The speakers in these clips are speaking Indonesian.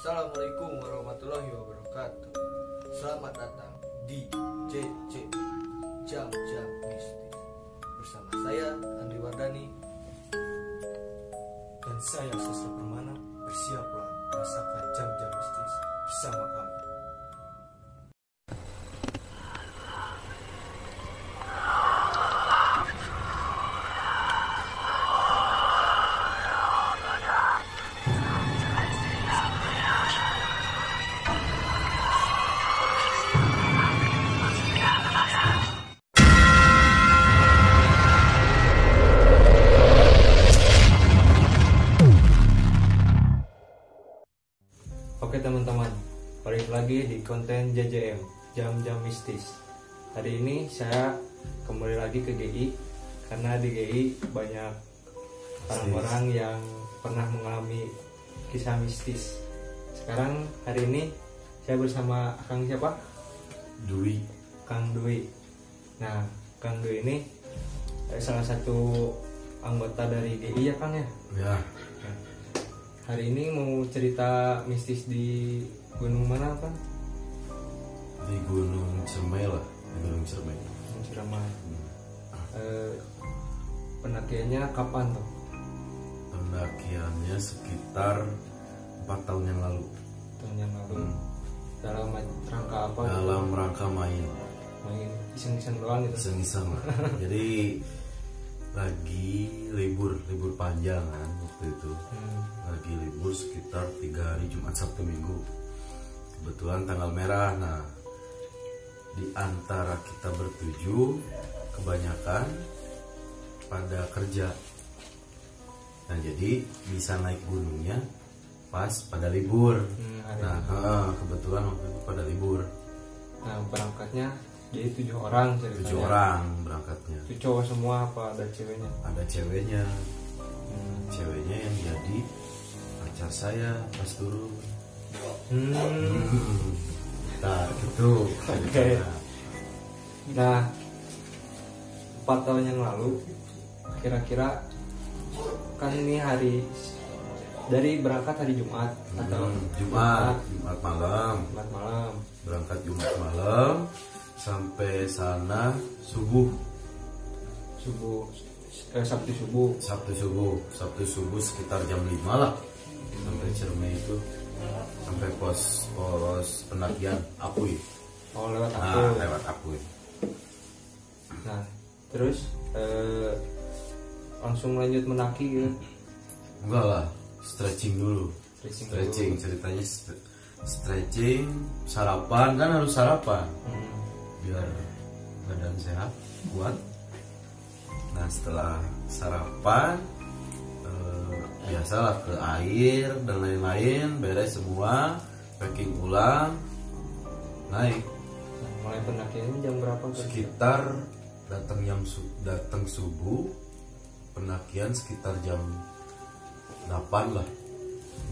Assalamualaikum warahmatullahi wabarakatuh. Selamat datang di JJ Jam-Jam Mistis. Bersama saya Andri Wardani dan saya Sestra Permana. Bersiaplah merasakan jam-jam mistis bersama kami. Oke teman-teman, balik lagi di konten JJM, Jam-Jam Mistis. Hari ini saya kembali lagi ke GI, karena di GI banyak orang-orang yang pernah mengalami kisah mistis. Sekarang hari ini saya bersama Kang siapa? Dwi. Kang Dwi. Nah, Kang Dwi ini salah satu anggota dari GI ya Kang ya? Ya. Hari ini mau cerita mistis di gunung mana Kang? Di Gunung Ciremai lah, di Gunung Ciremai. Gunung Ciremai. Pendakiannya kapan tuh? Pendakiannya sekitar 4 tahun yang lalu. Tahun yang lalu. Dalam rangka apa? Dalam rangka main iseng-iseng doang gitu. iseng-iseng lah. Jadi lagi libur panjang kan waktu itu. Lagi libur sekitar 3 hari, Jumat, Sabtu, Minggu. Kebetulan tanggal merah. Nah, di antara kita bertujuh kebanyakan pada kerja. Nah, jadi bisa naik gunungnya pas pada libur. Kebetulan waktu itu pada libur. Nah, berangkatnya jadi 7 orang ceritanya. 7 orang berangkatnya. Itu cowok semua apa ada ceweknya? Ada ceweknya. Ceweknya yang jadi pacar saya pas turun. Nah, gitu. Oke. Nah, 4 tahun yang lalu kira-kira kan ini hari dari berangkat hari Jumat atau Jumat malam. Jumat malam. Berangkat Jumat malam sampai sana subuh. Sabtu subuh sekitar jam 5 lah. Sampai Ciremai itu, sampai pos pendakian Apui. Oh, lewat Apui. Lewat Apui. Nah, terus langsung lanjut mendaki gitu? Enggak lah, stretching dulu. Stretching. Ceritanya stretching, sarapan, kan harus sarapan biar badan sehat, kuat. Nah, setelah sarapan biasalah ke air dan lain-lain, beres semua, packing ulang, naik. Nah, mulai pendakiannya jam berapa? Sekitar datang subuh, pendakian sekitar jam 8 lah.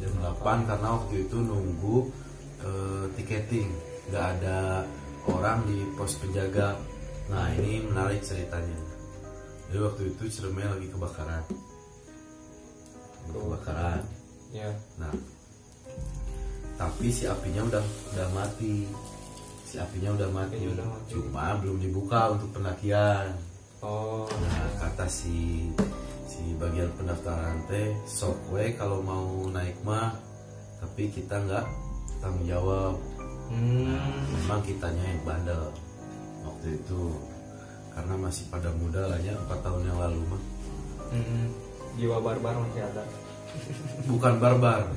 Jam 8 karena waktu itu nunggu tiketing, nggak ada orang di pos penjaga. Nah, ini menarik ceritanya. Jadi waktu itu Ciremai lagi kebakaran. Ya. Nah, tapi si apinya udah mati. Cuma belum dibuka untuk pendakian. Oh. Nah, kata si bagian pendaftaran teh, sok we kalau mau naik mah, tapi kita nggak tanggung jawab. Memang kitanya yang bandel waktu itu, karena masih pada muda lah ya, 4 tahun yang lalu mah. Jiwa barbar masih ada. Bukan barbar,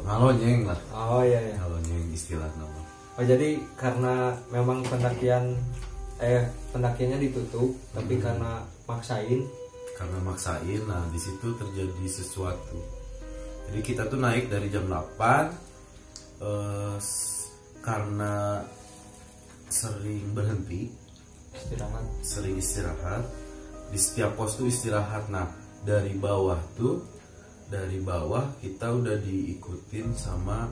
ngalonyeng lah. Oh iya. Ngalonyeng istilah nama. Oh, jadi karena memang pendakiannya ditutup, tapi karena maksain. Nah di situ terjadi sesuatu. Jadi kita tuh naik dari jam 8, karena sering berhenti, sering istirahat. Di setiap pos tuh istirahat. Nah, dari bawah kita udah diikutin sama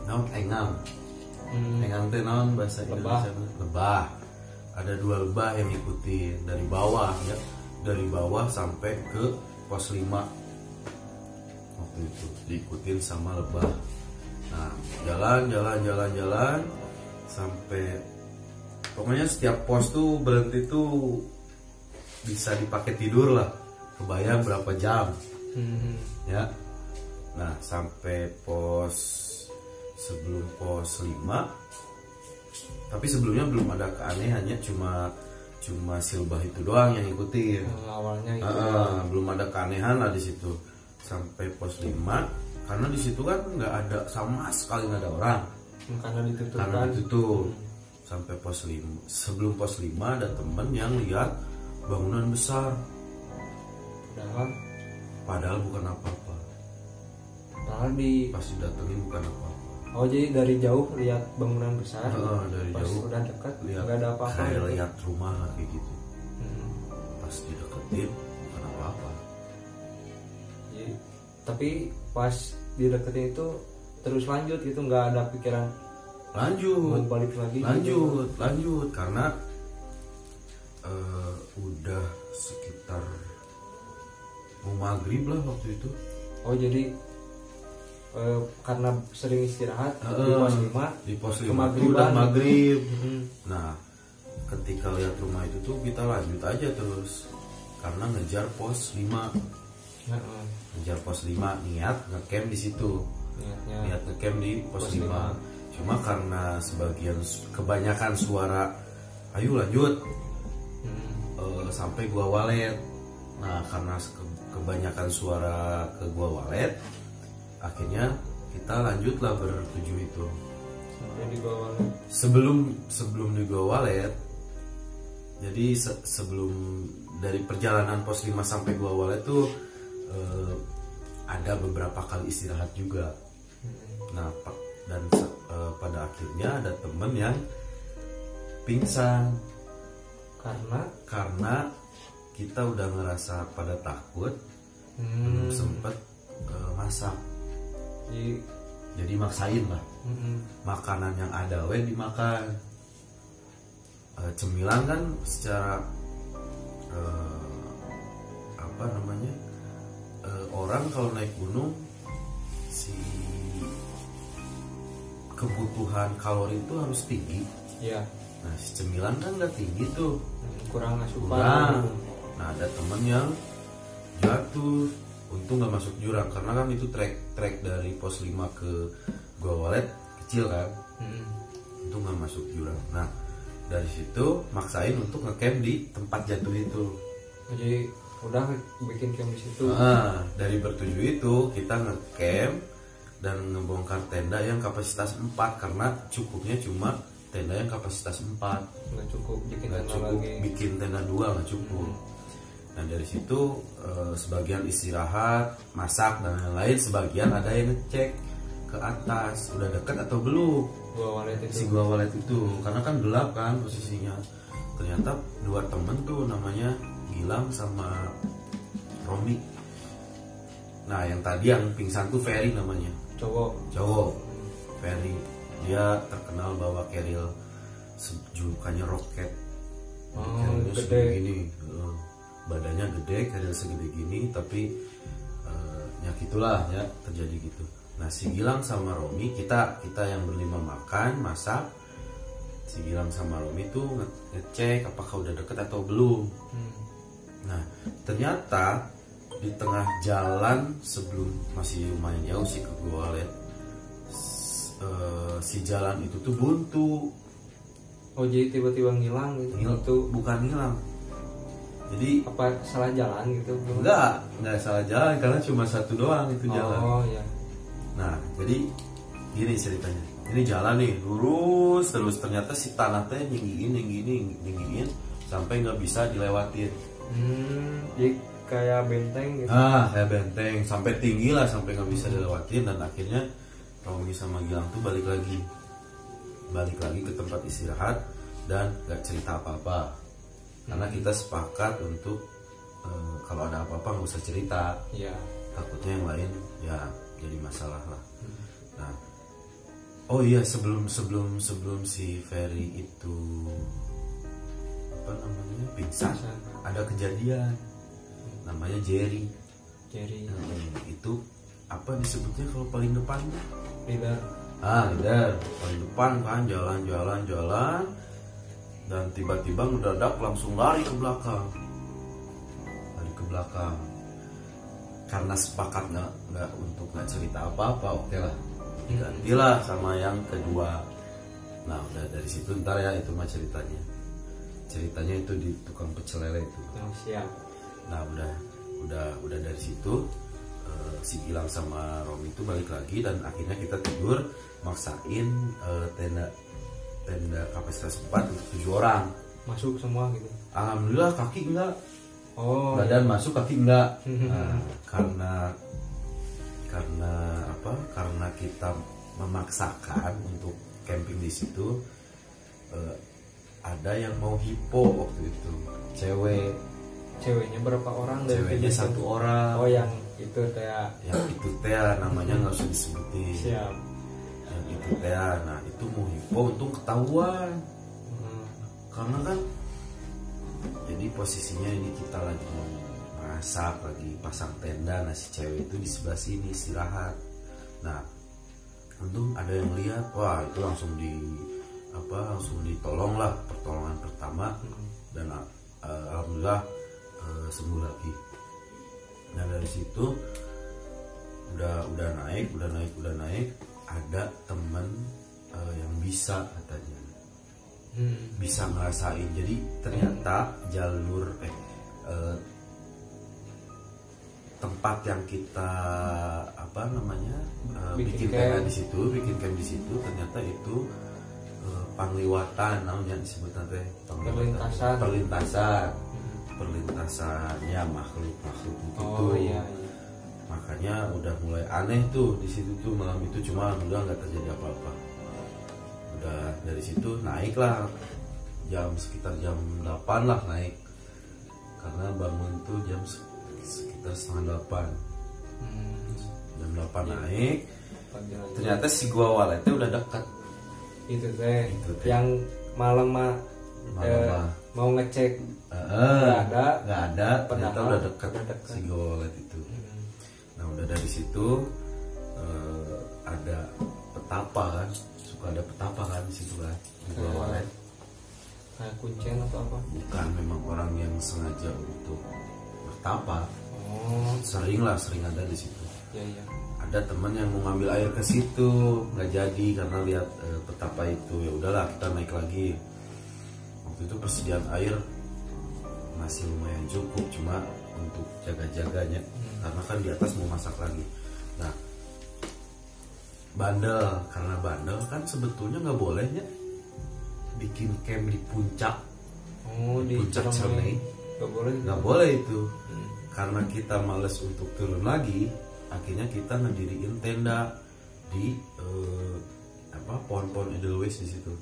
engang. Engang teh naon bahasa Indonesia? Lebah. Ada 2 lebah yang ikutin dari bawah ya. Dari bawah sampai ke pos 5. Waktu itu, diikutin sama lebah. Nah, jalan sampai pokoknya setiap pos tuh berhenti tuh bisa dipakai tidur lah, kebayang berapa jam. Ya. Nah, sampai sebelum pos 5, tapi sebelumnya belum ada keanehannya, cuma si lebah itu doang yang ikutin. Awalnya itu belum ada keanehan lah di situ. Sampai pos 5, karena di situ kan nggak ada sama sekali, nggak ada orang. karena ditutup Karena kan. ditutup. Sampai pos 5, sebelum pos 5 ada temen yang lihat bangunan besar. Padahal bukan apa-apa. Padahal di Pas didatengin bukan apa-apa. oh jadi dari jauh lihat bangunan besar. Dari Pas jauh udah dekat lihat nggak ada apa-apa. kayak gitu. lihat rumah lah kayak gitu. Hmm. Pas dideketin bukan apa-apa. Jadi, tapi pas dideketin itu terus lanjut gitu, nggak ada pikiran Lanjut, mau balik lagi gitu. lanjut karena udah sekitar mau maghrib lah waktu itu. Oh jadi karena sering istirahat di pos 5 Di pos 5 kemaghriban. udah maghrib. Hmm. Nah, ketika lihat rumah itu tuh kita lanjut aja terus karena ngejar pos 5. Heeh. Ngejar pos 5, niat ngecamp di situ. Niatnya Niat ngecamp di pos Pos 5. Cuma karena kebanyakan suara ayo lanjut sampai Gua Walet. Nah, karena kebanyakan suara ke Gua Walet, akhirnya kita lanjutlah bertujuh itu. sampai di bawah. Sebelum di Gua Walet, jadi sebelum dari perjalanan pos 5 sampai Gua Walet tuh ada beberapa kali istirahat juga. Nah, dan pada akhirnya ada temen yang pingsan karena kita udah ngerasa pada takut, belum sempet masak. Jadi maksain lah, makanan yang ada dimakan. Cemilan kan secara apa namanya, orang kalau naik gunung si kebutuhan kalori itu harus tinggi. Ya, Nah, si cemilan kan nggak tinggi tuh, kurang asupan. kurang. Nah, ada temen yang jatuh, untung nggak masuk jurang karena kan itu trek dari pos 5 ke Gua Walet kecil kan, untung nggak masuk jurang. Nah, dari situ maksain untuk ngecamp di tempat jatuh itu. Jadi udah bikin camp di situ. Nah, dari bertujuh itu kita ngecamp dan ngebongkar tenda yang kapasitas 4 karena cukupnya cuma tenda yang kapasitas 4. Nggak cukup bikin Nggak tenda cukup lagi. bikin tenda 2, nggak cukup. Nah, dari situ sebagian istirahat, masak dan lain-lain, sebagian ada yang ngecek ke atas udah dekat atau belum Gua Walet si itu. Gua Walet itu, karena kan gelap kan posisinya. Ternyata 2 temen tuh namanya Gilang sama Romi. Nah, yang tadi yang pingsan tuh Ferry namanya, cowok Ferry. Dia terkenal bawa keril julukannya roket. Kerilnya gede. segede gini, badannya gede, keril segede gini, tapi ya gitulah ya, terjadi gitu. Nah, si Gilang sama Romi, kita yang berlima makan, masak. Si Gilang sama Romi tuh ngecek apakah udah deket atau belum. Nah, ternyata di tengah jalan sebelum masih lumayan jauh sih ke Gua Walet, si jalan itu tuh buntu. Oh jadi tiba-tiba ngilang gitu. Bukan hilang. Jadi Apa salah jalan gitu? enggak salah jalan karena cuma satu doang itu jalan. Oh ya. Nah, jadi gini ceritanya. Ini jalan nih lurus terus, ternyata si tanah teh nyinggiin sampai nggak bisa dilewatin. Jadi kayak benteng gitu. Kayak benteng, sampai tinggi lah, sampai nggak bisa dilewatin. Dan akhirnya Romi sama Gilang tuh balik lagi ke tempat istirahat dan nggak cerita apa-apa karena kita sepakat untuk kalau ada apa-apa nggak usah cerita. Iya. Takutnya yang lain ya jadi masalah lah. Nah, oh iya, sebelum si Ferry itu apa namanya pingsan, ada kejadian namanya Jerry. Jadi Itu apa disebutnya kalau paling depan? Leader. Leader paling depan kan, jalan dan tiba-tiba ngedadak langsung lari ke belakang. Karena sepakat nggak untuk nggak cerita apa-apa, oke lah, digantilah sama yang kedua. Nah udah dari situ ntar ya itu mah ceritanya itu di tukang pecel lele itu. Oh, siap. Nah udah dari situ si Gilang sama Romi itu balik lagi dan akhirnya kita tidur maksain tenda kapasitas 4 untuk 7 orang. Masuk semua gitu. Alhamdulillah kaki enggak. Oh, badan iya. masuk kaki enggak. Nah, karena kita memaksakan untuk camping di situ, ada yang mau hipo waktu itu, Ceweknya berapa orang? Ceweknya 1 orang. Oh, yang itu teh. Namanya nggak usah disebutin. Siap. Yang itu teh, nah itu mau hipo untung ketahuan. Karena kan jadi posisinya ini kita lagi masak, lagi pasang tenda, nah si cewek itu di sebelah sini istirahat. Nah untung ada yang lihat, wah itu langsung ditolong lah, pertolongan pertama. Dan alhamdulillah sembuh lagi. Nah dari situ udah naik, ada teman yang bisa katanya, bisa ngerasain. Jadi ternyata jalur tempat yang kita bikin camp di situ ternyata itu pangliwatan, namanya disebut nanti perlintasannya makhluk gitu. Oh iya. Makanya udah mulai aneh tuh di situ tuh malam itu, cuma alhamdulillah nggak terjadi apa-apa. Udah dari situ naiklah sekitar jam 8 lah naik, karena bangun tuh jam sekitar setengah 8. Jam 8 naik, ternyata si gua waletnya udah dekat. Itu teh yang malam mau ngecek nggak ada, ternyata udah dekat si gua walet itu. Nah udah dari situ ada petapa kan, suka ada petapa kan di situ kan di gua walet. Kayak kuncen atau apa? Bukan, memang orang yang sengaja untuk bertapa. Oh, sering ada di situ. Iya. Ada teman yang mau ngambil air ke situ, nggak jadi karena lihat petapa itu. Ya udahlah kita naik lagi. Waktu itu persediaan air masih lumayan cukup, cuma untuk jaga-jaganya karena kan di atas mau masak lagi. Nah karena bandel kan sebetulnya nggak bolehnya bikin camp di puncak. Di puncak Ciremai nggak boleh itu. Karena kita males untuk turun lagi, akhirnya kita ngediriin tenda di pohon-pohon edelweiss di situ.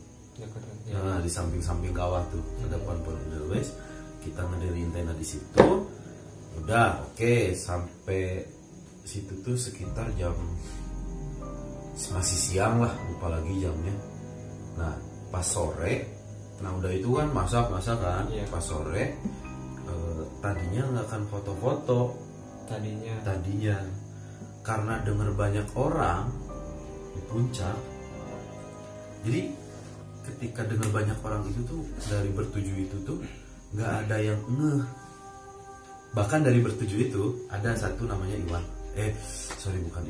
Nah, di samping kawah tuh ada pohon-pohon edelweiss. Kita ngediriin tenda di situ. Udah oke, sampai situ tuh sekitar jam masih siang lah, lupa lagi jamnya. Nah pas sore, nah udah itu kan masak kan. Pas sore tadinya nggak akan foto-foto tadinya karena denger banyak orang di puncak. Jadi ketika denger banyak orang itu tuh, dari bertujuh itu tuh nggak ada yang ngeh. Bahkan dari bertujuh itu ada satu namanya Iwan, bukan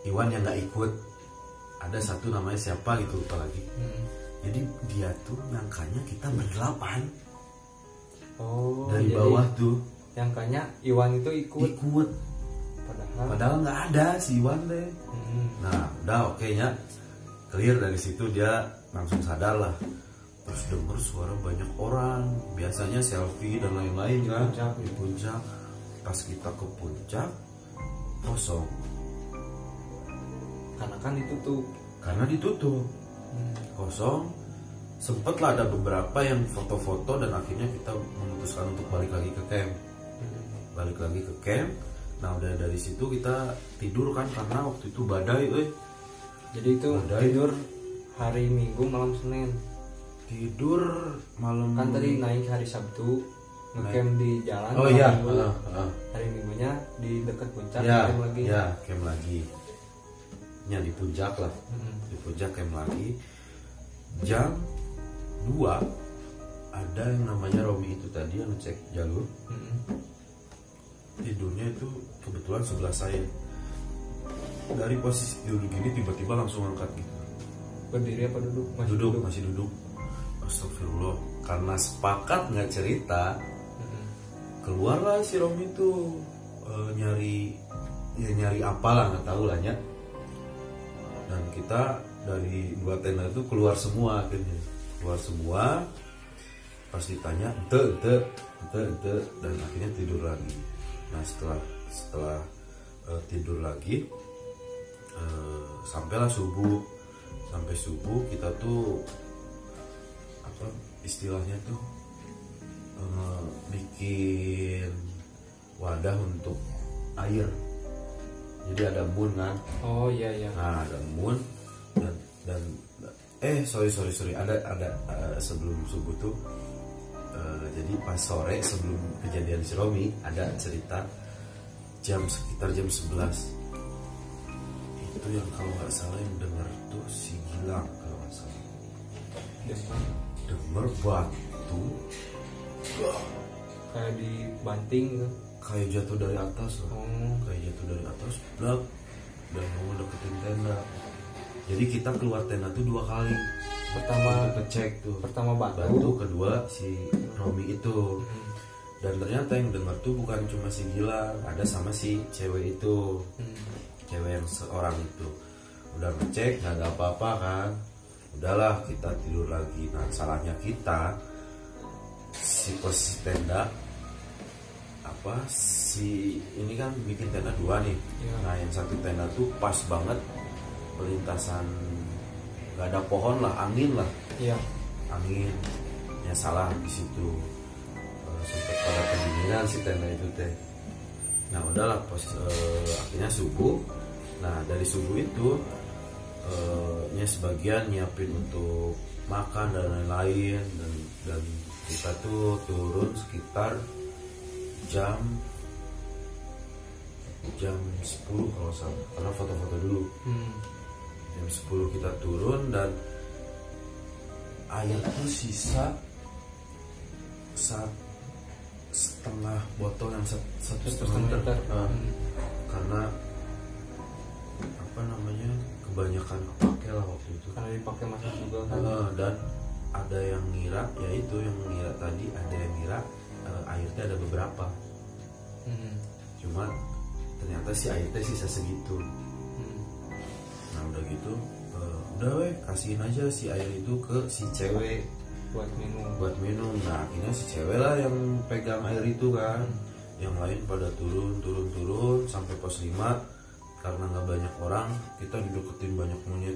Iwan yang nggak ikut. Ada satu namanya siapa gitu, lupa lagi. Jadi dia tuh nyangkanya kita berdelapan. Dari bawah tuh nyangkanya Iwan itu ikut. Padahal nggak ada si Iwan deh. Nah udah oke nya clear. Dari situ dia langsung sadar lah. Terus denger suara banyak orang, biasanya selfie dan lain-lain kan di puncak. Pas kita ke puncak kosong. Karena ditutup. Kosong. Sempet lah ada beberapa yang foto-foto dan akhirnya kita memutuskan untuk balik lagi ke camp. Nah udah dari situ kita tidur kan, karena waktu itu badai. Jadi itu tidur hari Minggu malam Senin. Tidur malam kan tadi naik hari Sabtu. ngecamp di jalan. Oh iya. Hari Minggunya di dekat puncak Ya, camp lagi. ya camp lagi. Ya di puncak lah. Di puncak camp lagi. Jam 2 ada yang namanya Romi itu tadi yang ngecek jalur. Tidurnya itu kebetulan sebelah saya. Dari posisi tidur gini tiba-tiba langsung angkat gitu. Berdiri apa duduk? Masih duduk. Astagfirullah. Karena sepakat nggak cerita, keluarlah si Romi itu nyari apalah nggak tahu lah ya. Dan kita dari 2 tenda itu keluar semua akhirnya. Keluar semua. Pas ditanya, ente, dan akhirnya tidur lagi. Nah setelah tidur lagi, sampailah subuh. Sampai subuh kita tuh apa istilahnya tuh bikin wadah untuk air. Jadi ada embun kan. Oh iya. Nah ada embun dan sorry ada sebelum subuh tuh jadi pas sore sebelum kejadian si Romi ada cerita sekitar jam 11 itu yang kalau nggak salah yang dengar tuh si Gilang kalau nggak salah dengar batu kayak dibanting gitu. Kayak jatuh dari atas lah. Kayak jatuh dari atas blak dan mau deketin tenda. Jadi kita keluar tenda tuh 2 kali. Pertama ngecek tuh. Pertama batu, kedua si Romi itu. Dan ternyata yang dengar tuh bukan cuma si Gilang, ada sama si cewek itu. Cewek yang seorang itu. Udah ngecek nggak ada apa-apa kan. Udahlah kita tidur lagi. Nah salahnya kita si posisi tenda ini kan bikin tenda 2 nih. Nah yang satu tenda tuh pas banget pelintasan, nggak ada pohon lah, angin lah. Angin yang salah di situ. Sempat pada kedinginan si tenda itu teh. Nah udahlah akhirnya subuh. Nah dari subuh itu sebagian nyiapin untuk makan dan lain-lain dan kita tuh turun sekitar jam 10 kalau salah, karena foto-foto dulu. Jam 10 kita turun dan air tuh sisa setengah botol yang satu setengah liter. Karena apa namanya kebanyakan kepake lah waktu itu. Karena dipakai masak juga kan. Dan ada yang ngira, yaitu yang ngira tadi ada yang ngira airnya ada beberapa. Cuma ternyata si airnya sisa segitu. Nah udah gitu udah kasihin aja si air itu ke si cewek buat minum. Nah akhirnya si cewek lah yang pegang air itu kan. Yang lain pada turun sampai pos 5. Karena nggak banyak orang, kita dideketin banyak monyet.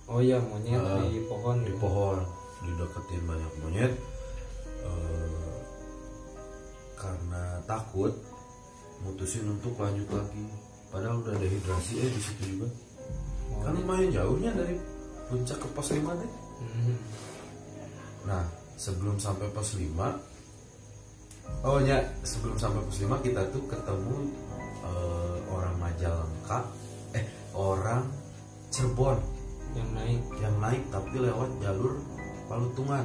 Oh iya monyet di pohon. Di pohon dideketin banyak monyet. Karena takut, mutusin untuk lanjut lagi. Padahal udah dehidrasi di situ juga. Kan lumayan jauhnya dari puncak ke pos 5 deh. Nah sebelum sampai pos 5, sebelum sampai pos 5 kita tuh ketemu orang Majalengka, orang Cirebon yang naik tapi lewat jalur Palutungan.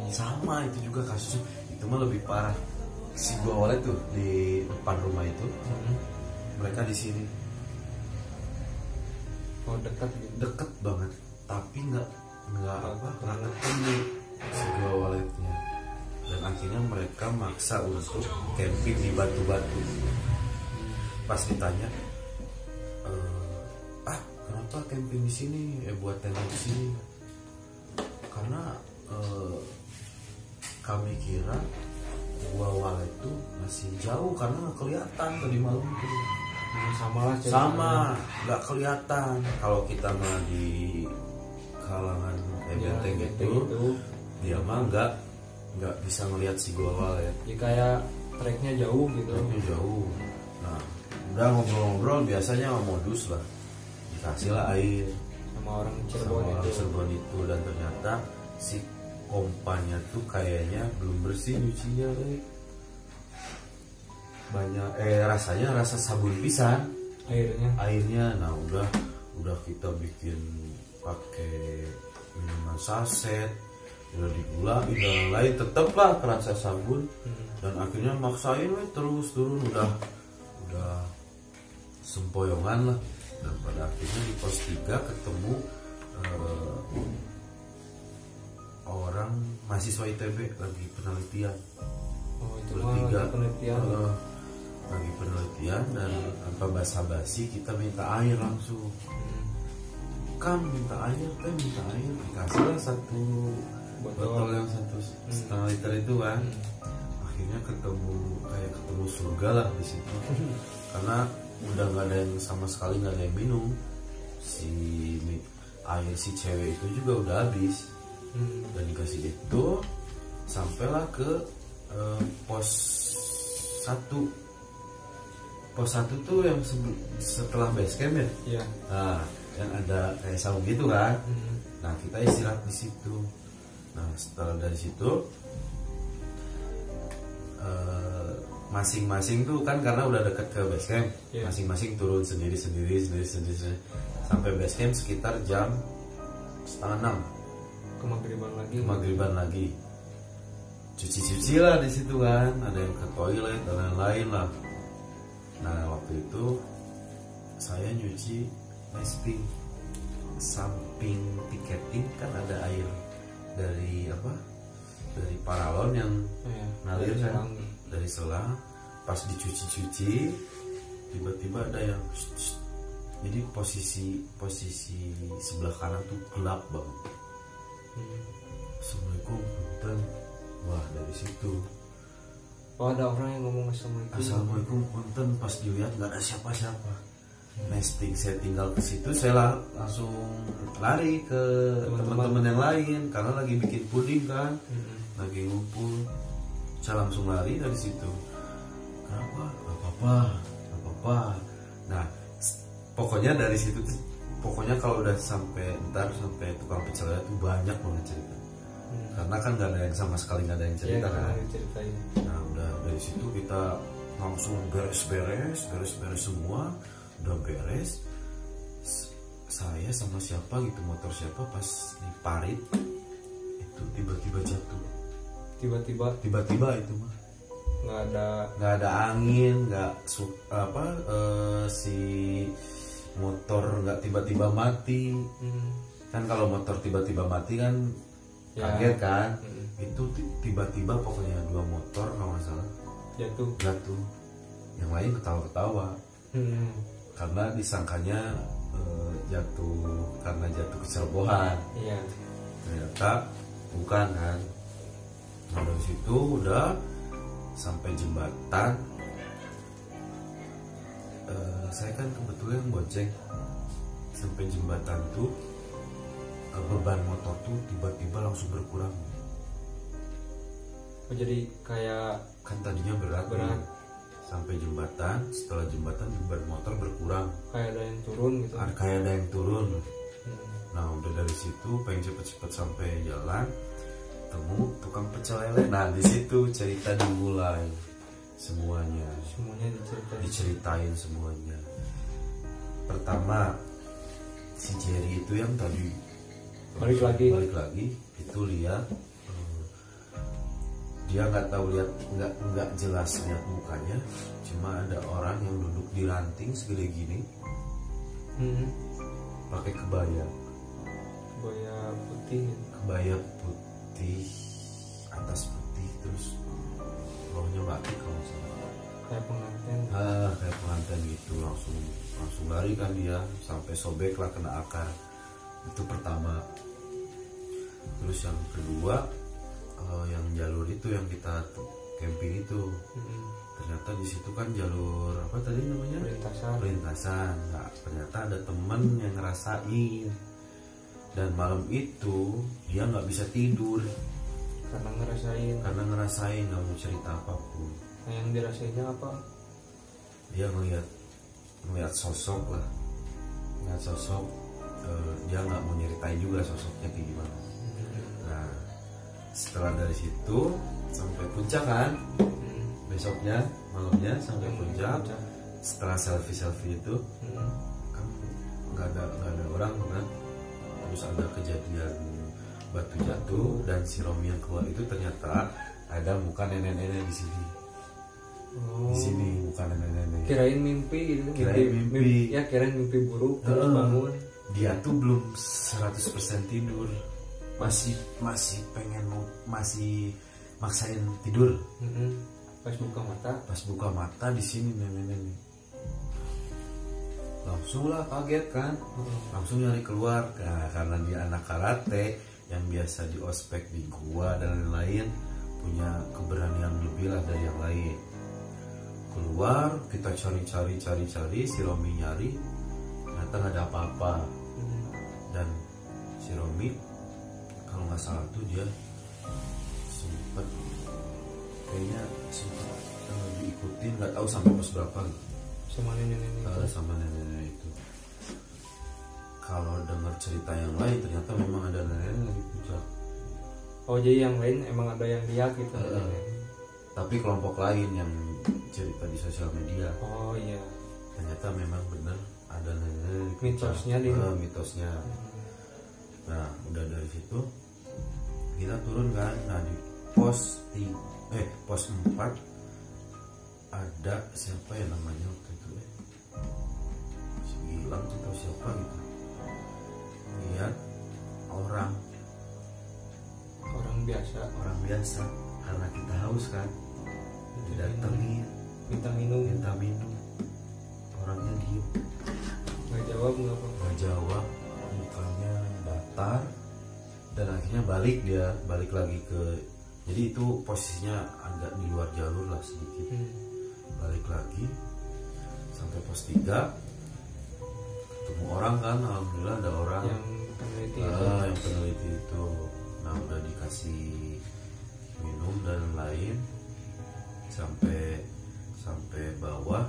Sama itu juga kasusnya. Itu mah lebih parah. Si gua awalnya tuh di depan rumah itu, mereka di sini. Oh dekat gitu. Deket banget, tapi nggak ketemu si gua awalnya. Dan akhirnya mereka maksa untuk camping di batu-batu. Pas ditanya, kenapa camping di sini? Buat tenda di sini. Karena kami kira Gua Walet itu masih jauh karena nggak kelihatan tadi malam itu. Sama, nggak kelihatan. Kalau kita mah di kalangan benteng gitu, dia mah nggak bisa ngelihat si Gua Walet. Ya kayak treknya jauh gitu. Nah, udah ngobrol-ngobrol biasanya modus lah. Dikasih lah air sama orang Cirebon itu dan ternyata si pompanya tuh kayaknya belum bersih nyucinya, banyak rasanya rasa sabun pisan airnya. Nah udah kita bikin pakai minuman saset, udah digula, dan lain tetaplah kerasa sabun. Dan akhirnya maksain terus turun, udah sempoyongan lah. Dan pada akhirnya di pos 3 ketemu orang mahasiswa ITB lagi penelitian. Lagi penelitian. Lagi penelitian, dan tanpa basa-basi kita minta air langsung. Minta air, dikasih lah satu botol yang 1,5 liter itu kan. Akhirnya ketemu surga lah di situ. Karena udah nggak ada yang sama sekali, nggak ada yang minum. Air si cewek itu juga udah habis. Dan dikasih itu sampailah ke pos 1. Pos 1 tuh yang setelah base camp ya. Iya. Nah, yang ada kayak saung gitu kan. Nah, kita istirahat di situ. Nah, setelah dari situ masing-masing tuh kan karena udah deket ke base camp, masing-masing turun sendiri sampai base camp sekitar jam 5:30. Kemagriban lagi. Cuci lah di situ kan, ada yang ke toilet dan lain-lain lah. Nah, waktu itu saya nyuci nesting, samping tiketing kan ada air dari paralon yang ngalir kan dari selang. Pas dicuci tiba-tiba ada yang jadi posisi sebelah kanan tuh gelap banget. Assalamualaikum, punten. Wah, dari situ ada orang yang ngomong assalamualaikum punten. Pas dilihat nggak ada siapa-siapa. Nesting saya tinggal ke situ, saya langsung lari ke teman-teman yang lain karena lagi bikin puding kan, lagi ngumpul. Saya langsung lari dari situ. Kenapa? Apa-apa. Nah, pokoknya dari situ kalau udah sampai tukang pecel lele tuh banyak banget cerita. Karena kan nggak ada yang sama sekali nggak ada yang cerita kan. Nah, udah dari situ kita langsung beres semua. Udah beres, saya sama siapa gitu, motor siapa, pas di parit itu tiba-tiba jatuh. Tiba-tiba itu mah nggak ada angin, si motor nggak tiba-tiba mati. Kan kalau motor tiba-tiba mati kan kaget kan. Itu tiba-tiba pokoknya 2 motor kalau nggak salah jatuh. Yang lain ketawa-ketawa karena disangkanya jatuh kecerobohan. Ternyata bukan kan. Nah, dari situ udah sampai jembatan. Saya kan kebetulan bonceng. Sampai jembatan tuh beban motor tuh tiba-tiba langsung berkurang. Jadi kayak kan tadinya berat. Sampai jembatan, setelah jembatan beban motor berkurang. Kayak ada yang turun gitu. Kayak ada yang turun. Nah, udah dari situ pengen cepet-cepet sampai jalan, temu tukang pecel lele. Nah, di situ cerita dimulai semuanya diceritain semuanya. Pertama, si Jerry itu yang tadi balik lagi itu lihat, dia nggak jelas lihat mukanya, cuma ada orang yang duduk di ranting segede gini, pakai kebaya putih, atas putih, terus bawahnya batik kalau salah, kayak pengantin gitu. Langsung lari kan dia, sampai sobek lah, kena akar. Itu pertama. Terus yang kedua, yang jalur itu yang kita camping itu, ternyata di situ kan jalur apa tadi namanya, perlintasan. Nah, ternyata ada temen yang ngerasain, dan malam itu dia nggak bisa tidur karena ngerasain, nggak mau cerita apapun. Nah, yang dirasainnya apa? Dia ngeliat sosok lah, dia nggak mau nyeritain juga sosoknya kayak gimana. Nah, setelah dari situ sampai puncak kan, besoknya malamnya sampai puncak. Setelah selfie itu kan nggak ada orang kan, terus ada kejadian batu jatuh dan si Romi yang keluar itu ternyata ada muka nenek-nenek di sini. Di sini muka nenek-nenek. Kirain mimpi gitu. Kirain mimpi. Ya kirain mimpi buruk terus bangun. Dia tuh belum 100% tidur. Masih maksain tidur. Pas buka mata di sini nenek-nenek. Langsung lah kaget kan, langsung nyari keluar. Nah, karena dia anak karate yang biasa di ospek di gua dan lain-lain, punya keberanian lebih lah dari yang lain. Keluar, kita cari, si Romi nyari, ternyata nggak ada apa-apa. Dan si Romi kalau nggak salah tuh dia sempat diikutin, nggak tahu sampai pos berapa gitu. Sama nenek-nenek itu. Kalau dengar cerita yang lain ternyata memang ada nenek di puncak. Oh jadi yang lain emang ada yang lihat gitu. Tapi kelompok lain yang cerita di sosial media. Oh iya. Ternyata memang benar ada nenek. Mitosnya mitosnya. Nah udah dari situ kita turun kan. Nah di pos 4 ada siapa ya namanya waktu itu si Gilang atau siapa gitu, lihat orang biasa karena kita haus kan, datengin minta minum, orangnya diem nggak jawab, mukanya datar, dan akhirnya balik lagi ke, jadi itu posisinya agak di luar jalur lah sedikit. Balik lagi sampai pos 3, ketemu orang kan, alhamdulillah ada orang yang peneliti itu. Nah udah dikasih minum dan lain sampai bawah.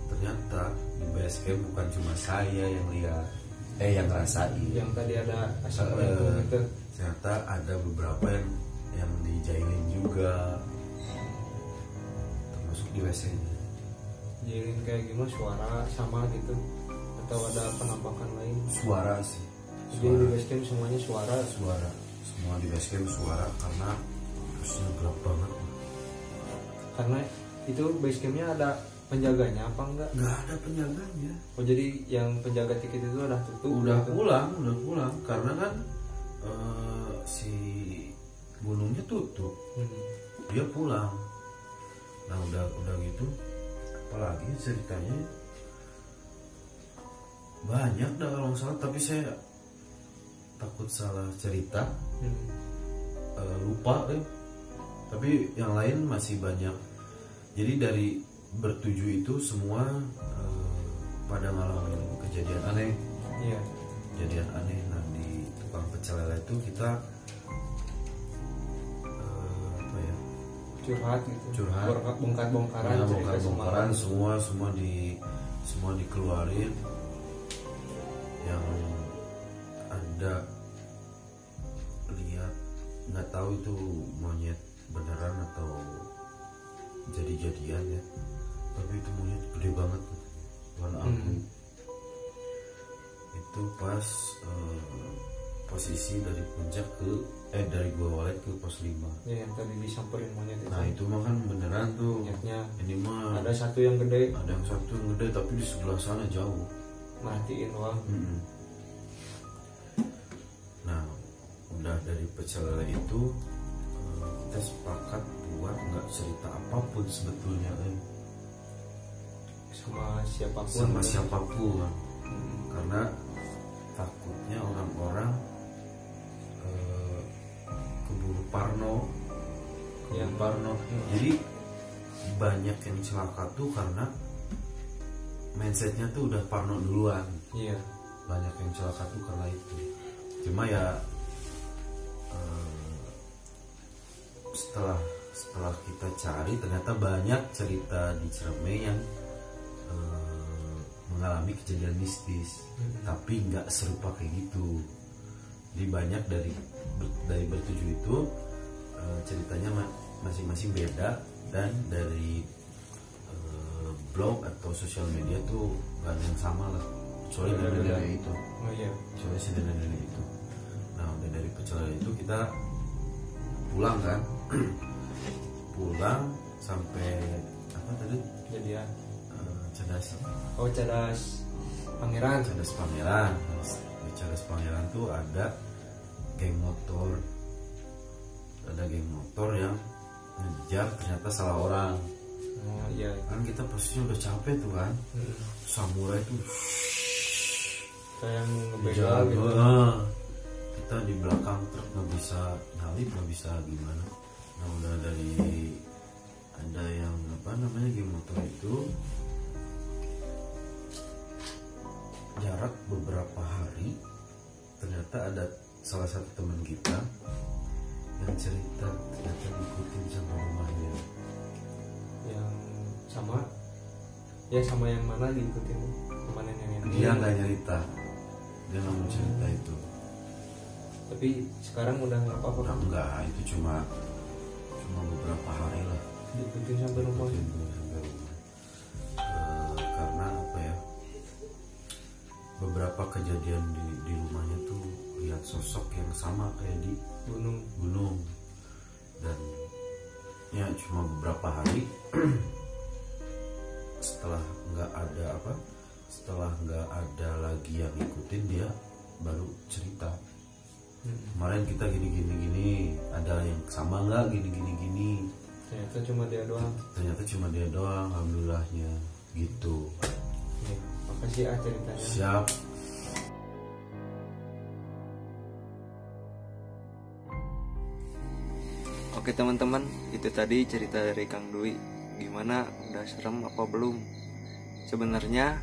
Ternyata di base camp bukan cuma saya yang lihat, yang ngerasain. Yang tadi ada asap gitu. Ternyata ada beberapa yang dijailin juga, termasuk di WC-nya. Jailin kayak gimana, suara sama gitu atau ada penampakan lain? Suara sih. Jadi di basecamp semuanya suara. Semua di basecamp suara karena terusnya gelap banget. Karena itu basecampnya ada penjaganya apa enggak? Nggak ada penjaganya. Oh jadi yang penjaga tiket itu udah tutup? Udah gitu? pulang karena kan si gunungnya tutup. Dia pulang. Nah udah gitu, apalagi ceritanya banyak dah kalau nggak salah, tapi saya takut salah cerita, lupa tapi yang lain masih banyak. Jadi dari bertujuh itu semua pada ngalamin kejadian aneh. Iya. Kejadian aneh. Nah di tukang pecel lele itu kita curhat gitu, bongkar-bongkaran semua dikeluarin. Yang ada lihat nggak tahu itu monyet beneran atau jadi-jadian ya, tapi itu monyet gede banget warna abu. Itu pas posisi dari puncak dari Gua Walet ke pos 5 ya, yang tadi disamperin monyet itu. Nah itu mah kan beneran tuh monyetnya. Ini mah ada satu yang gede, tapi di sebelah sana jauh, matiin doang. Nah udah dari pecel lele itu kita sepakat buat nggak cerita apapun sebetulnya sama siapapun karena takutnya orang-orang keburu parno. Jadi banyak yang celaka tuh karena mindsetnya tuh udah parno duluan. Iya. Banyak yang celaka tuh karena itu. Cuma ya setelah kita cari ternyata banyak cerita di Ciremai yang mengalami kejadian mistis, tapi nggak serupa kayak gitu. Jadi banyak dari bertujuh itu ceritanya masing-masing beda, dan dari blog atau sosial media tuh gak ada yang sama lah, kecuali nenek-nenek itu. Oh iya. Kecuali si nenek-nenek itu. Nah udah dari pecel lele itu kita pulang kan, pulang sampai apa tadi? Jadian. Cadas. Oh, Cadas Pangeran. Cadas Pangeran. Di Cadas Pangeran tuh ada geng motor. Ada geng motor yang ngejar, ternyata salah orang. Oh iya. Kan kita posisinya udah capek tuh kan. Samurai tuh Kayak yang ngebegal gitu. Kita di belakang truk nggak bisa nyalip, nggak bisa gimana. Nah udah dari ada yang apa namanya geng motor itu, jarak beberapa hari ternyata ada salah satu teman kita yang cerita ternyata diikutin sama rumahnya. Yang sama? Ya sama yang mana diikutin? Sama nenek-nenek. Dia nggak cerita, dia nggak mau cerita itu. Tapi sekarang udah nggak apa-apa Udah kan? enggak, itu cuma beberapa hari lah. Diikutin sampai rumah. Karena apa ya, beberapa kejadian di rumahnya tuh lihat sosok yang sama kayak di gunung, dan ya cuma beberapa hari setelah nggak ada lagi yang ngikutin, dia baru cerita, kemarin kita gini, ada yang sama nggak gini. Ternyata cuma dia doang. Alhamdulillahnya gitu. Ya, makasih ceritanya. Siap. Oke teman-teman, itu tadi cerita dari Kang Dwi. Gimana, udah serem apa belum? Sebenarnya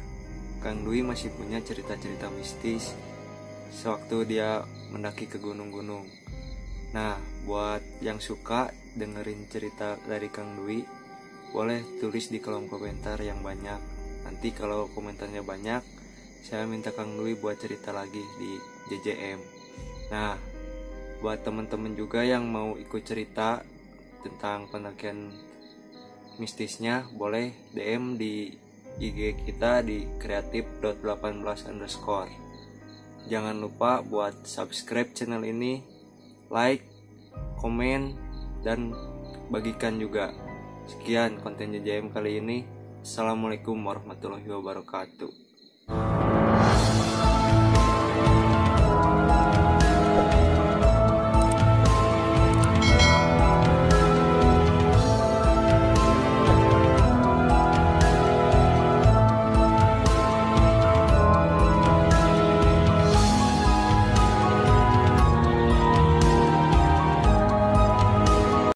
Kang Dwi masih punya cerita-cerita mistis sewaktu dia mendaki ke gunung-gunung. Nah, buat yang suka dengerin cerita dari Kang Dwi, boleh tulis di kolom komentar yang banyak. Nanti kalau komentarnya banyak, saya minta Kang Dwi buat cerita lagi di JJM. Nah, buat teman-teman juga yang mau ikut cerita tentang pendakian mistisnya, boleh DM di IG kita di kreatif.18_. Jangan lupa buat subscribe channel ini, like, komen, dan bagikan juga. Sekian konten JJM kali ini. Assalamualaikum warahmatullahi wabarakatuh.